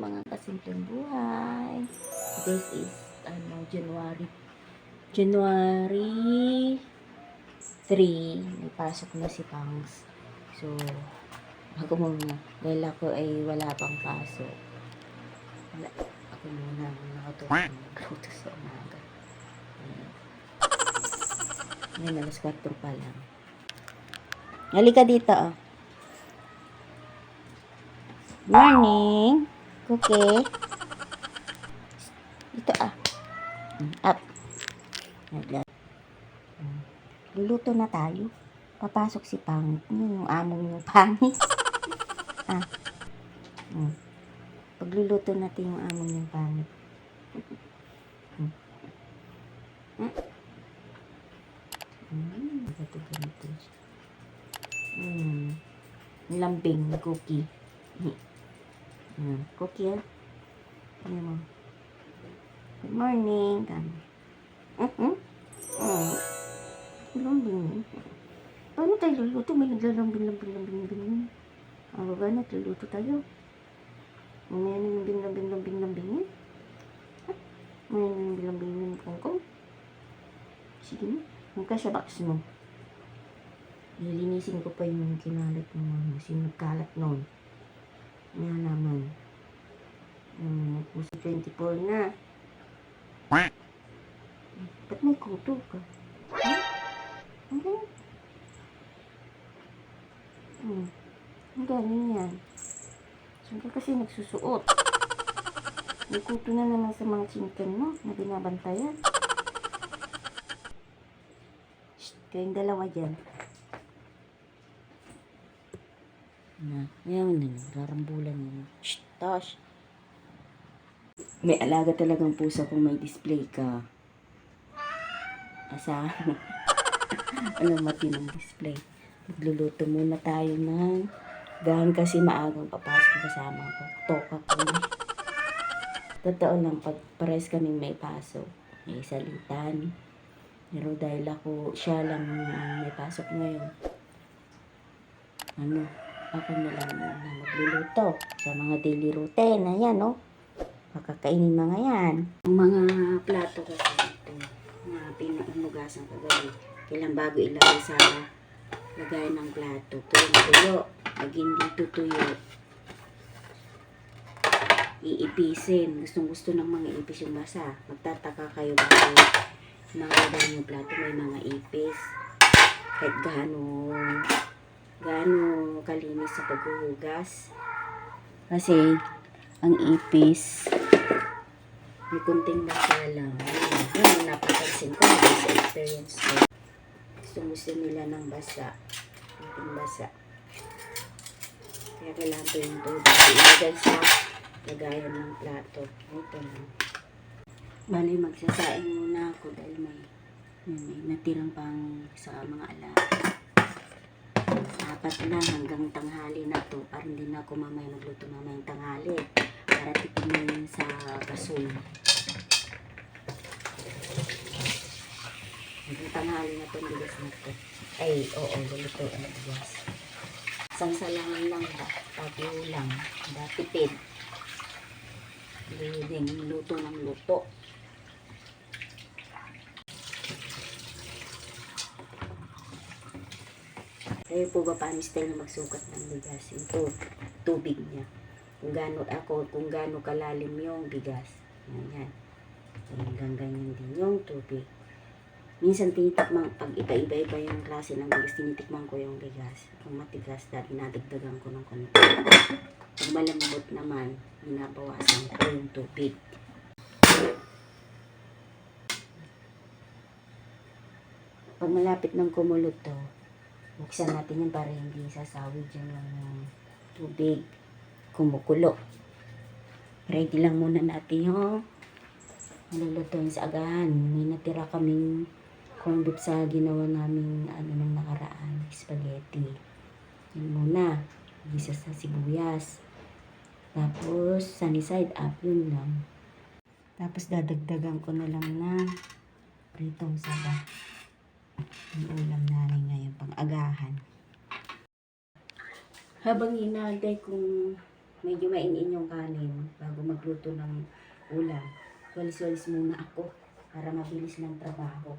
mga kasimpleng buhay. This is January 3. May pasok na si Pangs. So, ako muna. Dahil ako ay wala pang pasok. Ako muna ang nakatulog sa umaga. Ngayon, alas 4 pa lang. Halika dito, oh. Morning, Cookie. Ito, up. Luluto na tayo. Papasok si Pangit. Yung among yung Pangit. Pagluluto natin yung among yung Pangit. Ganito. Lambing ni Cookie. Cookie, ano mo? Good morning. Lambing. Paano tayo luluto? May naglalambing. Ba na, luluto tayo. May lambing. May lambing kongkong. Sige na. Magkasya box mo. Lilinisin ko pa yung kinalat mo. Sinagkalat nun. Yan naman. Pusi 24 na. Ba't may kuto ka? Ang galing yan. Saan ka kasi nagsusuot? May kuto na naman sa mga chinken mo na binabantayan. Shh, kayong dalawa dyan. Ngayon na, rarambulan mo. Shh, Tosh. May alaga talagang pusa kung may display ka. Asahan. Alam matinong display. Magluluto muna tayo ng gahan kasi maagang papasok kasama ko. Toka ko. Totoo lang, pag pares kaming may pasok, may salitan. Pero dahil siya lang may pasok ngayon. Ako na lang na magluluto sa mga daily routine. Ayan, no? Makakainin mga yan. Ang mga plato kasi ito, mga pinahugasan kagabi. Kailan bago ilagay sa lagay ng plato. Tuyo. Pag hindi tutuyo, iipisin. Gustong-gusto ng mga ipis yung basa. Magtataka kayo bakit nakalagay yung plato may mga ipis. Kahit gaano kalinis sa paghuhugas. Kasi ang ipis may kunting basa lang. Yun napapansin ko sa experience ko. Gusto nila ng basa. Kunting basa. Kaya kailangan ko yung tubig. Ilagay sa lagayan ng plato. Ito lang. Bali, magsasaing muna ako dahil may natirang pang sa mga alaga. 4 lang hanggang tanghali na to. Para hindi na ako mamaya magluto mamayang tanghali. Para tipimin sa gasol. Hanggang tanghali na to, bigas na to. Ay, oo, luluto ang bigas. Isang salangan lang, tayo lang. Tipid. Hindi luto ng luto. Kayo po ba paano style na magsukat ng bigas? Ito, tubig niya. Kung gaano kalalim yung bigas. Ayan. Hanggang ganyan din yung tubig. Minsan tinitikman, pag iba-iba yung klase ng bigas, tinitikman ko yung bigas. Kung matigas, dinadagdagan ko ng konti. Pag malambot naman, binabawasan ko yung tubig. Pag malapit ng kumulot to, buksan natin yan para hindi sasawid yung tubig kumukulo. Ready lang muna natin yung malulutuin sa agahan. May natira kaming corned beef sa ginawa namin nung nakaraan, spaghetti. Yun muna, gisa sa sibuyas. Tapos sunny side up, yun lang. Tapos dadagdagan ko na lang ng pritong saba. Yung ulam namin ngayon, pang-agahan. Habang hinahantay kung medyo mainin yung kanin bago magluto ng ulam. Walis-walis muna ako para mabilis ng trabaho.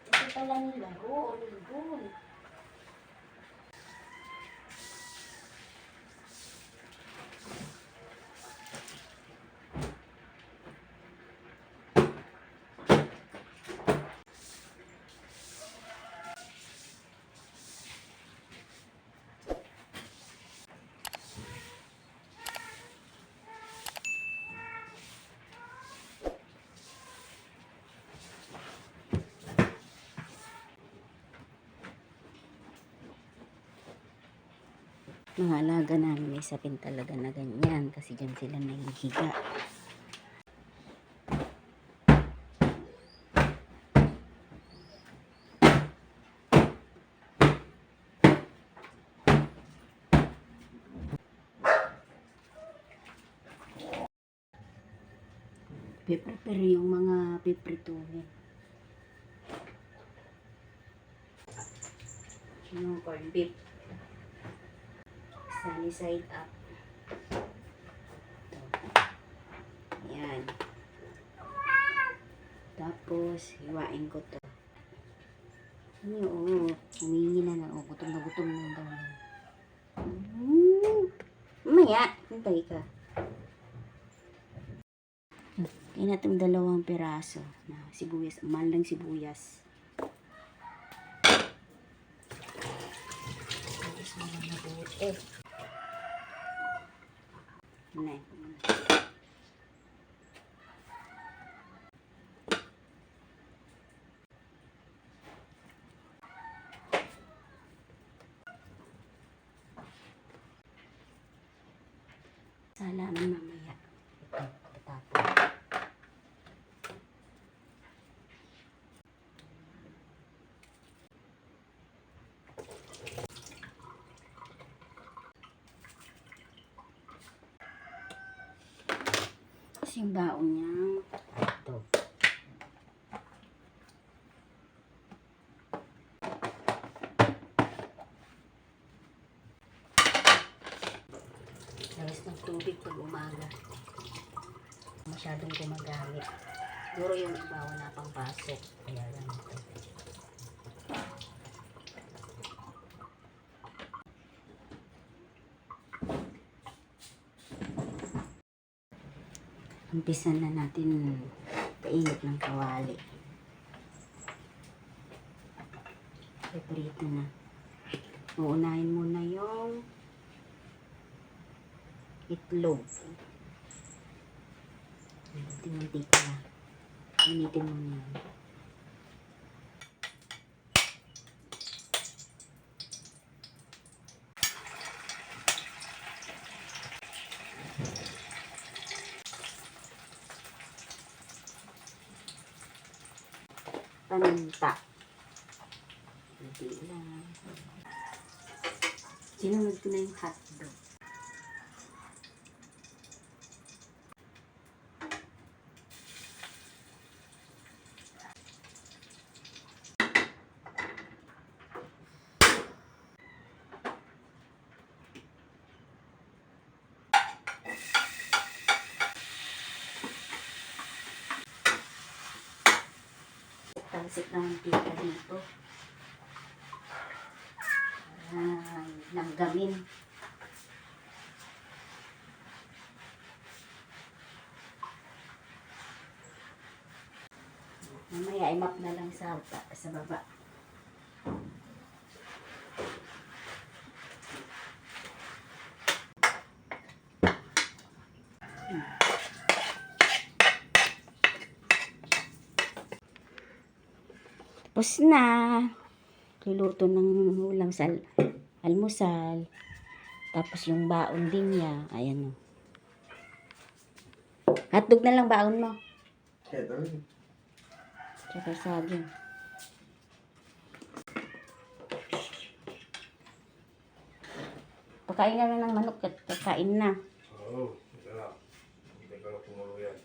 Ito pala nilaro, linggon. Mga alaga namin may sapin talaga na ganyan kasi dyan sila nahihiga. Piprepare yung mga piprituhin. Yung corned beef. Sunny side up. Ito. Ayan. Tapos, hiwain ko to. Ano yun? Humingi na lang. Gutom na daw. Mamaya. Hintay ka. Kaya natin 2 piraso na sibuyas. Mahal ng sibuyas. Tapos mga nabuti. Nay. Sala na mamaya. Ito, tatapon. Kasi yung baon niya, ito. Lagas ng tubig pag umaga. Masyadong gumagamit. Siguro yung iba wala pang pasok. Kaya lang ito. Umpisan na natin kainit ng kawali. Paborito na. Uunahin muna yung itlog. Mantika na. Initin mo na yan. Paminta. Hindi lang. Sinunod ko na yung hotdog. Talsik ng mantika dito. Nanggamin. Mamaya i-map na lang sa baba. Tapos na. Luluto ng ulam sa almusal. Tapos yung baon din niya. Ayan o. Hotdog na lang baon mo. Tsaka saging. Pakain na ng manok at kakain na. Oo, sarap. Hindi ko na kumulo yan.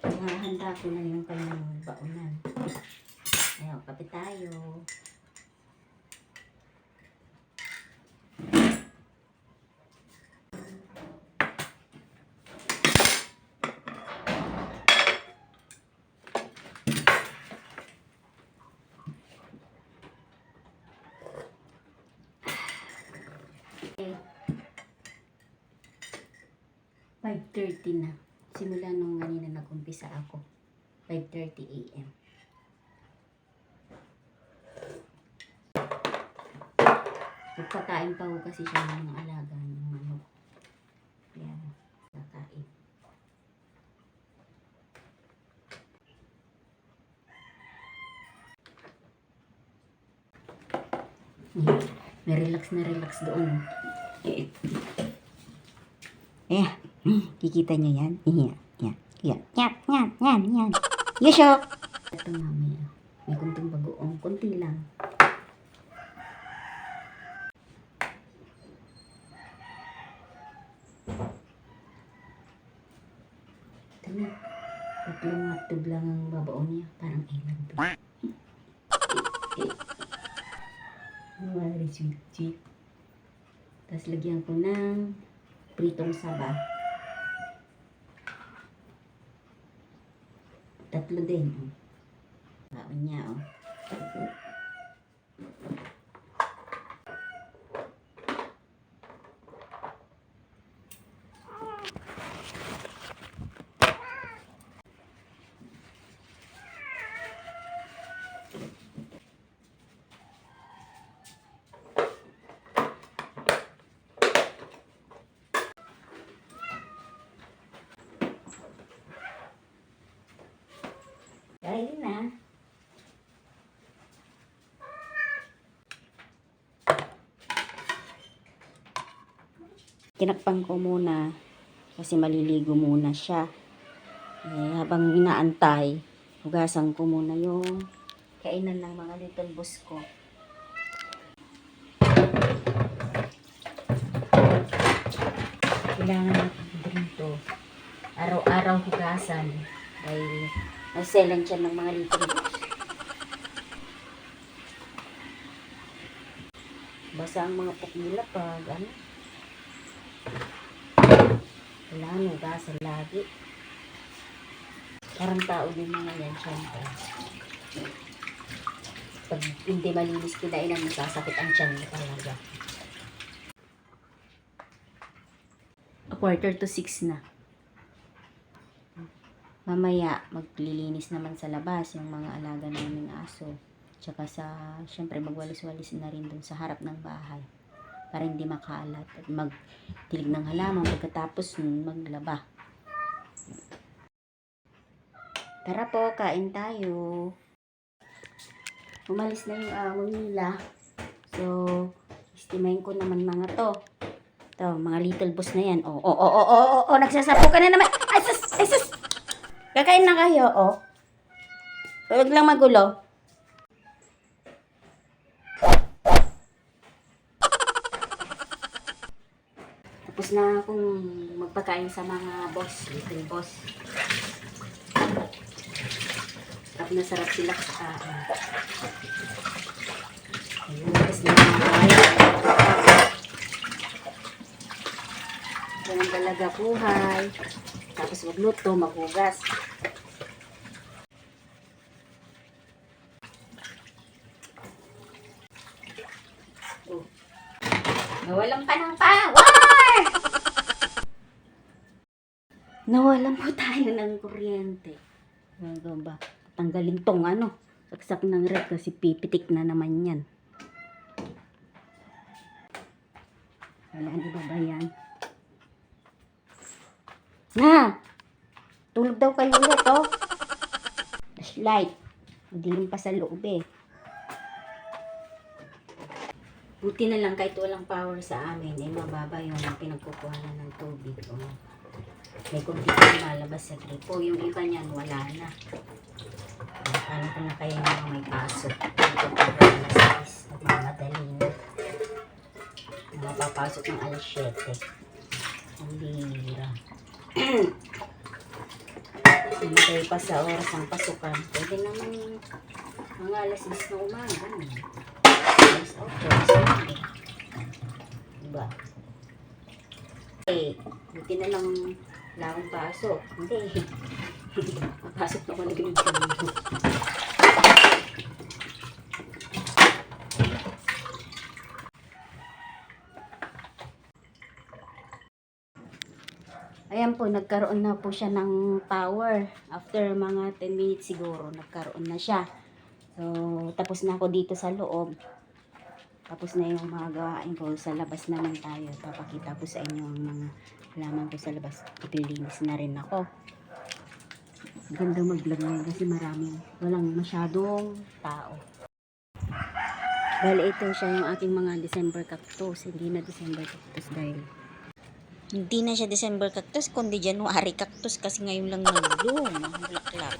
Handa ko na yung kanyang baonan. Ayaw, kapit tayo. 5:30 na. Simula nung kanina nag-umpisa ako. 5:30 a.m. Magpakain pa ho kasi siya ng mga alaga ng manok. Kaya, kakain. May relax doon. Kikita niyo yan? Yan. Yusho! Ito mamaya. May kuntong bagoong. Kunti lang. Ito na. Tatlong hotdog lang ang babaon niya. Parang ilang to. Very sweet. Tapos lagyan ko ng pritong saba. Tatlo din. Baon niya, oh. Kain na. Tinakpan ko muna kasi maliligo muna siya. Habang inaantay, hugasan ko muna yung kainan ng mga little boss ko. Kailangan natin dito araw-araw hugasan dahil nagselan siya ng mga little boss. Basa ang mga pok nila pag kailangan hugasan lagi. Parang tao din mga yan, syempre. Pag hindi malinis kinainan, masasakit ang tiyan mo talaga. 5:45 na. Mamaya, maglilinis naman sa labas yung mga alaga naming aso. Tsaka syempre magwalis-walis na rin dun sa harap ng bahay. Para hindi makalat. At magtilig ng halaman pagkatapos nun maglaba. Tara po, kain tayo. Umalis na yung amo nila. So, estimahin ko naman mga to. Ito, mga little boss na yan. Nagsasapo ka na naman. Ay, sus! Kakain na kayo, Huwag lang magulo. Tapos na akong magpakain sa mga boss, little boss. Sarap na sarap sila kakain. Ayun, tapos na ganun talaga buhay. Tapos magluto, maghugas. Nawalan pa ng power! Nawalan po tayo ng kuryente. Ano ba? Tanggalin tong saksak ng rep kasi pipitik na naman yan. Wala, di ba yan? Tulog daw kayo ulit, Flashlight. Madilim pa sa loob, Buti na lang kahit walang power sa amin, mababa yung pinagkukuhanan ng tubig. May kunti pa lumalabas sa gripo. Yung iba niyan, wala na. Paano ko na kaya mga may pasok? Ito pa rin na size at mga madali na. Mga papasok ng alas 7. Ang bihira. Hintay pa sa oras ng pasukan. Pwede naman mga alas 10 na umaga. Alas 8. Diba? Buti na lang wala akong pasok. Hindi. Papasok na ako na ganun sa mundo. Ayan po, nagkaroon na po siya ng power. After mga 10 minutes siguro, nagkaroon na siya. So, tapos na ako dito sa loob. Tapos na yung mga gawain ko. Sa labas naman tayo. Papakita ko sa inyo ang mga halaman ko sa labas. Ipilinis na rin ako. Ganda mag-vlog ngayon kasi walang masyadong tao. Bale, ito siya yung aking mga December cactus. Hindi na December cactus dahil Hindi na siya December cactus, kundi January cactus kasi ngayon lang nag-bloom ang bulaklak.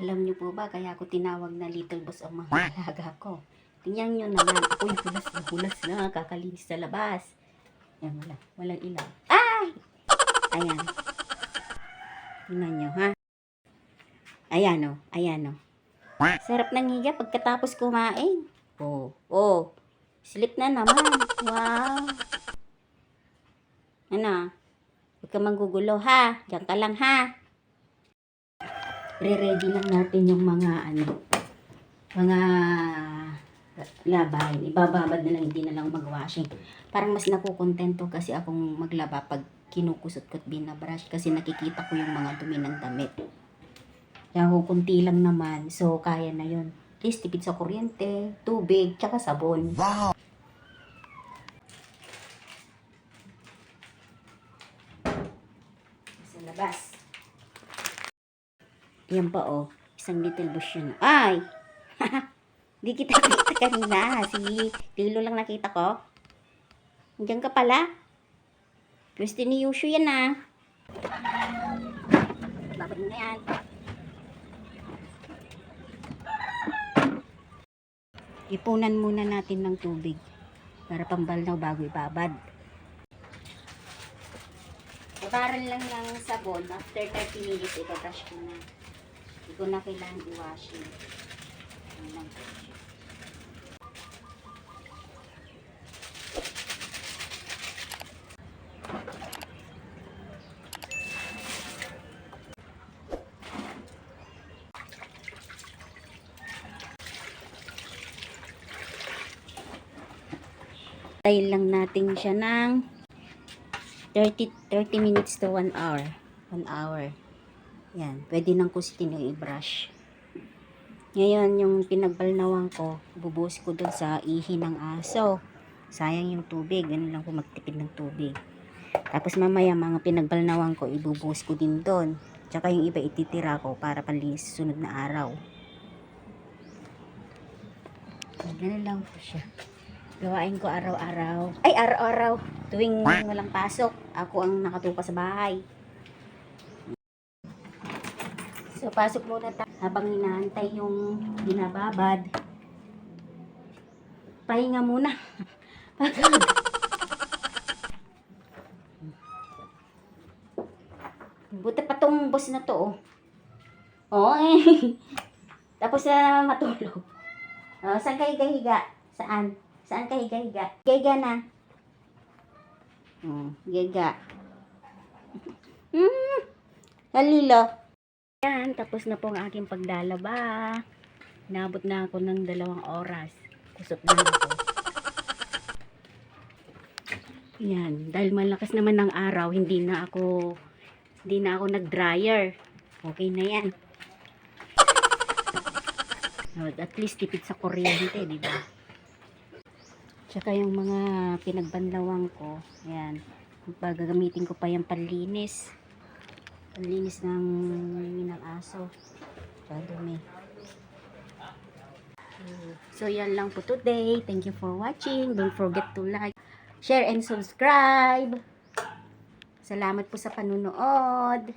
alam niyo po ba, kaya ako tinawag na Little Boss ang mga alaga ko. Tingnan niyo naman, ako'y hulas na, kakalinis sa labas. Yan, walang ilaw. Ay! Ayan. Tingnan niyo, ha? Ayan o, ayan o. Sarap ng higa pagkatapos kumain. Oh, slip na naman. Wow. Ano? Huwag ka manggugulo, ha? Diyan ka lang, ha? Re-ready lang natin yung mga labahin. Ibababad na lang, hindi na lang mag-washing. Parang mas nakukontento kasi akong maglaba pag kinukusot ko at binabrush kasi nakikita ko yung mga dumi ng damit. Kaya kunti lang naman, so kaya na yun. At least tipid sa kuryente, tubig, tsaka sabon. Wow! Sa labas. Yan pa oh, isang little bush yun. Ay! Di kita nakita kanina. Si Tilo lang nakita ko. Andiyan ka pala. Pweste ni Yushu yan ah. Babad mo na yan. Ipunan muna natin ng tubig para pambalnaw bago ibabad. Babaran lang ng sabon. After 30 minutes, ibabrush ko na. Hindi ko na kailangan i-washing. Ayan. Tayin lang natin siya ng 30 minutes to 1 hour. 1 hour. Yan. Pwede nang kusitin yung i-brush. Ngayon, yung pinagbalnawan ko, bubuhos ko dun sa ihi ng aso. Sayang yung tubig. Ganun lang po magtipid ng tubig. Tapos mamaya, mga pinagbalnawan ko, ibubuhos ko din dun. Tsaka yung iba ititira ko para panlinis sa sunod na araw. Ganun lang po siya. Gawain ko araw-araw. Ay, araw-araw. Tuwing walang pasok, ako ang nakatupa sa bahay. So, pasok muna tayo. Habang hinahantay yung binababad, pahinga muna. Buti pa tong boss na to, oh. Oo, eh. Tapos na matulog. Oh, saan ka higa-higa? Saan? Saan ka higa-higa? Higa na. Higa. Halilo. Yan, tapos na po ang aking paglalaba. Nabot na ako ng 2 oras. Kusot na ako. Yan, dahil malakas naman ng araw, hindi na ako nag-dryer. Okay na yan. At least tipid sa kuryente, di ba? Tsaka yung mga pinagbanlawang ko, yan. Gagamitin ko pa yung panlinis. Panlinis ng aso. Tsaka dumi. So, yan lang po today. Thank you for watching. Don't forget to like, share, and subscribe. Salamat po sa panunood.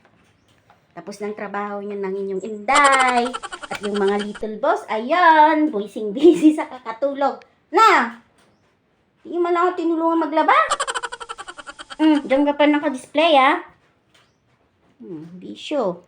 Tapos ng trabaho nyo ng inyong inday. At yung mga little boss, ayan, busy sa kakatulog. Na! Hindi man ako tinulungan maglaba. Diyan ka pa naka-display, bisyo.